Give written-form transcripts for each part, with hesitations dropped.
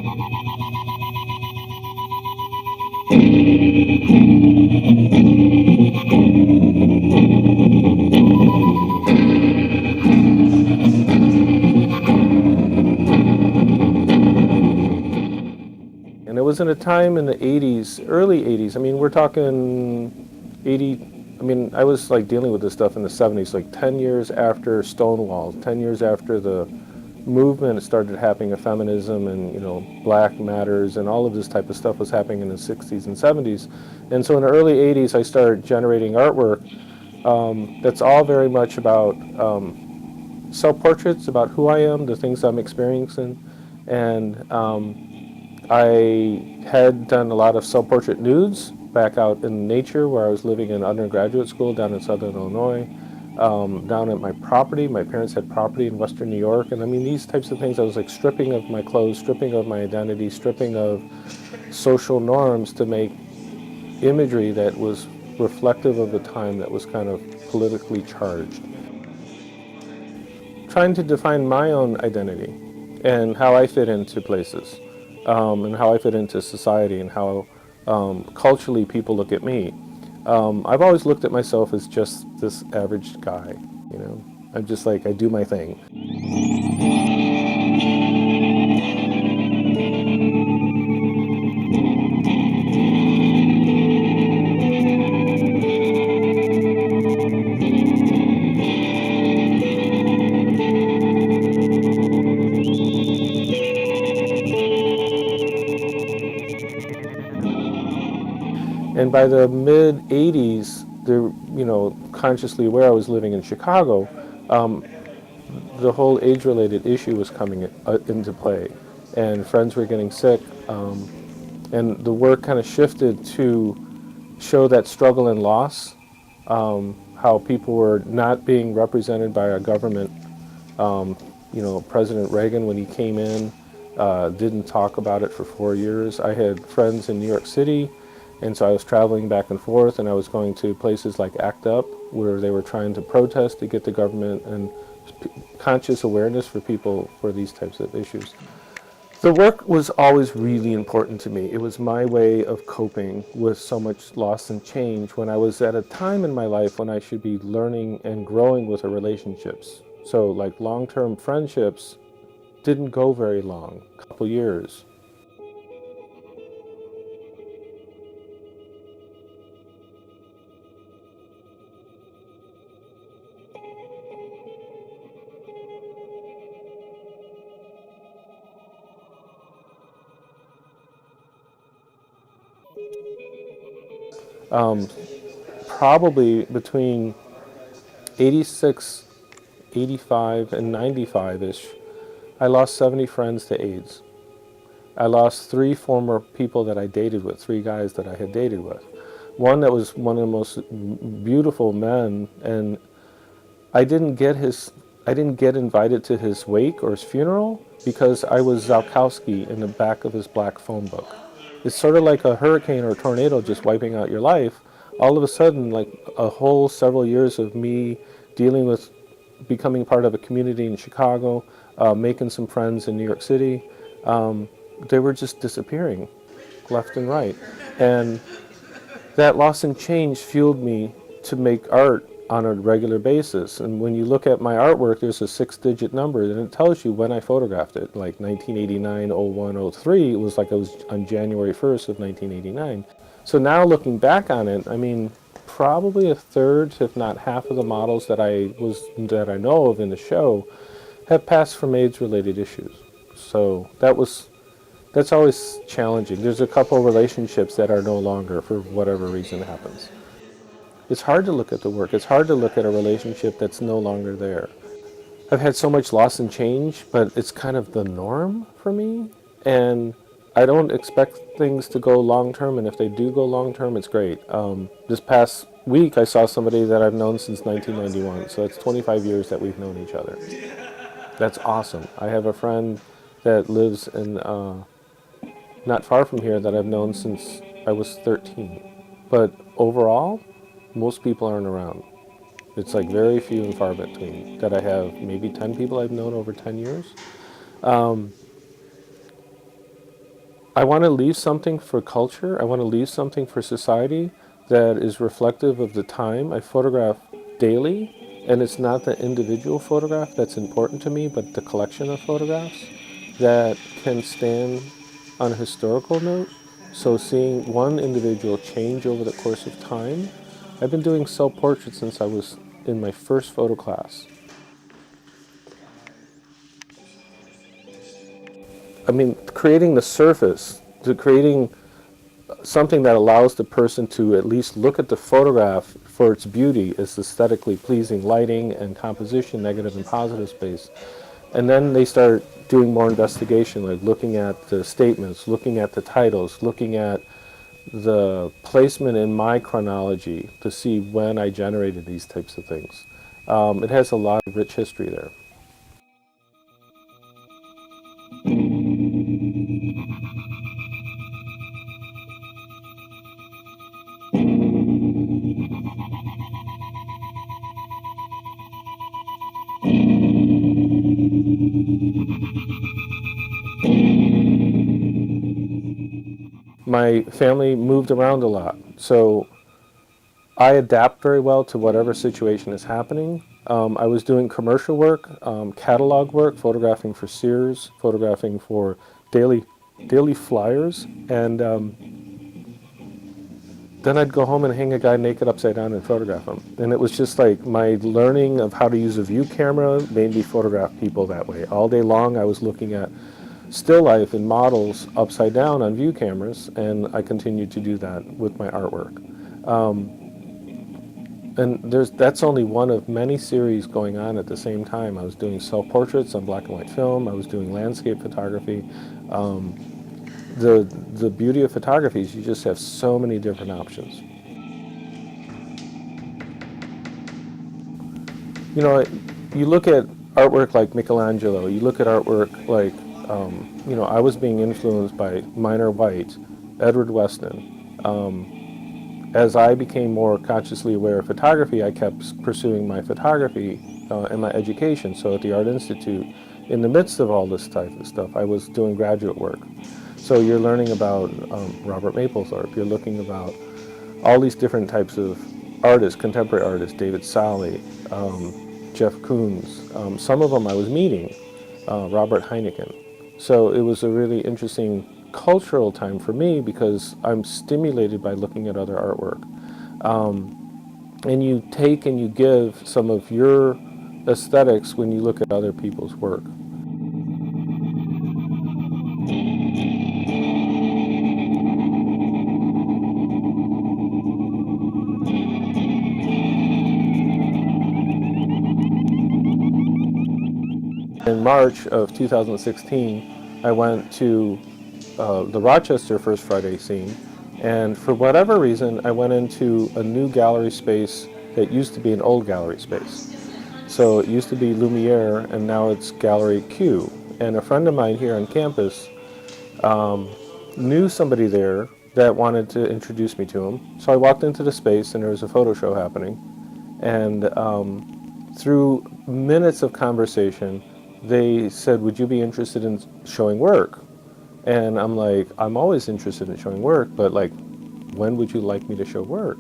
And it was in a time in the 80s, early 80s. I mean, we're talking 80, I mean, I was like dealing with this stuff in the 70s, like 10 years after Stonewall, 10 years after the movement started happening of feminism and, you know, Black Matters and all of this type of stuff was happening in the 60s and 70s. And so in the early 80s, I started generating artwork that's all very much about self-portraits, about who I am, the things I'm experiencing. And I had done a lot of self-portrait nudes back out in nature where I was living in undergraduate school down in Southern Illinois, down at my property. My parents had property in Western New York. And I mean, these types of things, I was like stripping of my clothes, stripping of my identity, stripping of social norms to make imagery that was reflective of the time that was kind of politically charged. Trying to define my own identity and how I fit into places, and how I fit into society and how culturally people look at me. I've always looked at myself as just this average guy, you know. I'm just like, I do my thing. And by the mid 80s, you know, consciously aware I was living in Chicago, the whole age-related issue was coming into play, and friends were getting sick, and the work kind of shifted to show that struggle and loss, how people were not being represented by our government. You know, President Reagan, when he came in, didn't talk about it for 4 years. I had friends in New York City, and so I was traveling back and forth, and I was going to places like ACT UP, where they were trying to protest to get the government and conscious awareness for people for these types of issues. The work was always really important to me. It was my way of coping with so much loss and change when I was at a time in my life when I should be learning and growing with the relationships. So like long-term friendships didn't go very long, a couple years. Probably between 86, 85, and 95-ish, I lost 70 friends to AIDS. I lost 3 former people that I dated with, 3 guys that I had dated with. One that was one of the most beautiful men, and I didn't get invited to his wake or his funeral because I was Ziolkoski in the back of his black phone book. It's sort of like a hurricane or a tornado just wiping out your life. All of a sudden, like a whole several years of me dealing with becoming part of a community in Chicago, making some friends in New York City, they were just disappearing left and right. And that loss and change fueled me to make art on a regular basis. And when you look at my artwork, there's a 6-digit number, and it tells you when I photographed it, like 1989, 01, 03. It was like it was on January 1st of 1989. So now looking back on it, I mean, probably a third, if not half of the models that I know of in the show have passed from AIDS-related issues. So that's always challenging. There's a couple relationships that are no longer for whatever reason happens. It's hard to look at the work. It's hard to look at a relationship that's no longer there. I've had so much loss and change, but it's kind of the norm for me. And I don't expect things to go long term, and if they do go long term, it's great. This past week, I saw somebody that I've known since 1991, so that's 25 years that we've known each other. That's awesome. I have a friend that lives in not far from here that I've known since I was 13. But overall, most people aren't around. It's like very few and far between that I have. Maybe 10 people I've known over 10 years. I want to leave something for culture. I want to leave something for society that is reflective of the time. I photograph daily, and it's not the individual photograph that's important to me, but the collection of photographs that can stand on a historical note. So seeing one individual change over the course of time. I've been doing self-portraits since I was in my first photo class. I mean, creating the surface, to creating something that allows the person to at least look at the photograph for its beauty, its aesthetically pleasing lighting and composition, negative and positive space. And then they start doing more investigation, like looking at the statements, looking at the titles, looking at the placement in my chronology to see when I generated these types of things. It has a lot of rich history there. My family moved around a lot, so I adapt very well to whatever situation is happening. I was doing commercial work, catalog work, photographing for Sears, photographing for daily flyers, and then I'd go home and hang a guy naked upside down and photograph him. And it was just like my learning of how to use a view camera made me photograph people that way. All day long I was looking at still life and models upside down on view cameras, and I continued to do that with my artwork. And that's only one of many series going on at the same time. I was doing self-portraits on black and white film. I was doing landscape photography. The beauty of photography is you just have so many different options. You know, you look at artwork like Michelangelo, you look at artwork like, you know, I was being influenced by Minor White, Edward Weston. As I became more consciously aware of photography, I kept pursuing my photography and my education. So at the Art Institute, in the midst of all this type of stuff, I was doing graduate work. So you're learning about Robert Mapplethorpe, you're looking about all these different types of artists, contemporary artists, David Saleh, Jeff Koons. Some of them I was meeting, Robert Heineken. So it was a really interesting cultural time for me because I'm stimulated by looking at other artwork. And you take and you give some of your aesthetics when you look at other people's work. In March of 2016, I went to the Rochester First Friday scene, and for whatever reason, I went into a new gallery space that used to be an old gallery space. So it used to be Lumiere, and now it's Gallery Q. And a friend of mine here on campus knew somebody there that wanted to introduce me to him. So I walked into the space, and there was a photo show happening. And through minutes of conversation, they said, "Would you be interested in showing work?" And I'm like, "I'm always interested in showing work, but like, when would you like me to show work?"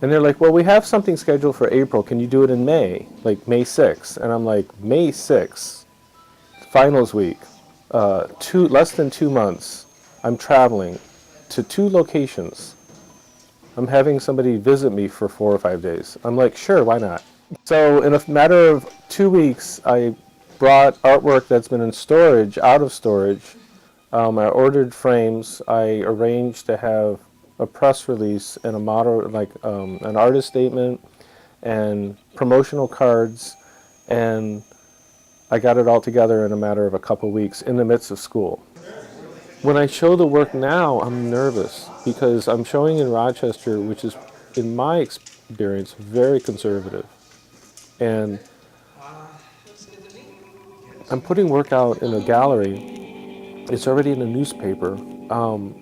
And they're like, "Well, we have something scheduled for April. Can you do it in May, like May 6th?" And I'm like, "May 6th, finals week, less than 2 months. I'm traveling to 2 locations. I'm having somebody visit me for 4 or 5 days." I'm like, "Sure, why not?" So in a matter of 2 weeks, I brought artwork that's been in storage out of storage. I ordered frames. I arranged to have a press release and a motto, like an artist statement and promotional cards, and I got it all together in a matter of a couple weeks in the midst of school. When I show the work now, I'm nervous because I'm showing in Rochester, which is, in my experience, very conservative. And I'm putting work out in a gallery. It's already in a newspaper.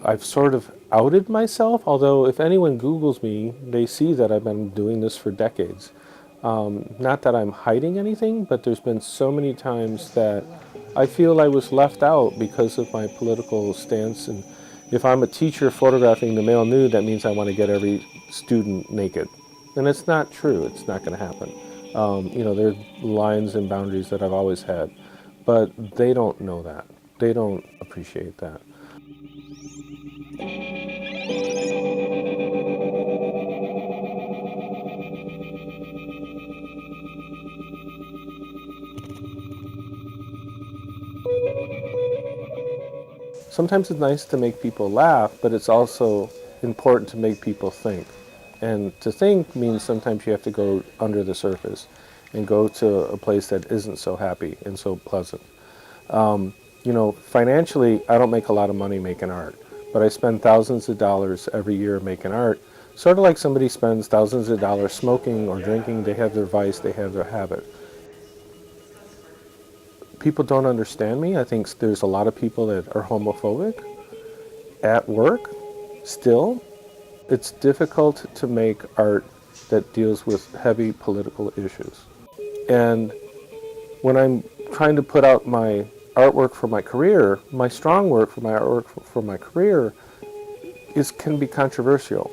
I've sort of outed myself, although if anyone Googles me, they see that I've been doing this for decades. Not that I'm hiding anything, but there's been so many times that I feel I was left out because of my political stance. And if I'm a teacher photographing the male nude, that means I want to get every student naked. And it's not true. It's not going to happen. There are lines and boundaries that I've always had, but they don't know that. They don't appreciate that. Sometimes it's nice to make people laugh, but it's also important to make people think. And to think means sometimes you have to go under the surface and go to a place that isn't so happy and so pleasant. Financially, I don't make a lot of money making art, but I spend thousands of dollars every year making art. Sort of like somebody spends thousands of dollars smoking or drinking. They have their vice, they have their habit. People don't understand me. I think there's a lot of people that are homophobic at work still. It's difficult to make art that deals with heavy political issues. And when I'm trying to put out my artwork for my career, my strong work for my artwork for my career can be controversial.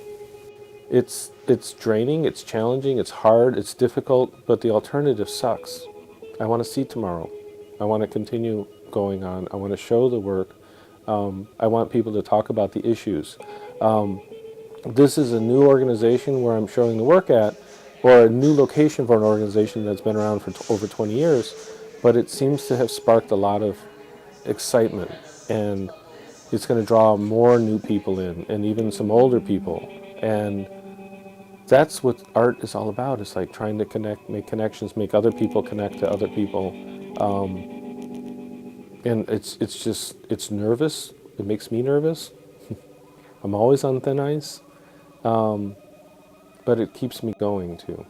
It's draining, it's challenging, it's hard, it's difficult, but the alternative sucks. I want to see tomorrow. I want to continue going on. I want to show the work. I want people to talk about the issues. This is a new organization where I'm showing the work at, or a new location for an organization that's been around for over 20 years, but it seems to have sparked a lot of excitement, and it's going to draw more new people in, and even some older people. And that's what art is all about. It's like trying to connect, make connections, make other people connect to other people. And it's nervous. It makes me nervous. I'm always on thin ice, but it keeps me going too.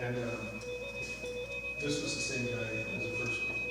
And this was the same guy as the first one.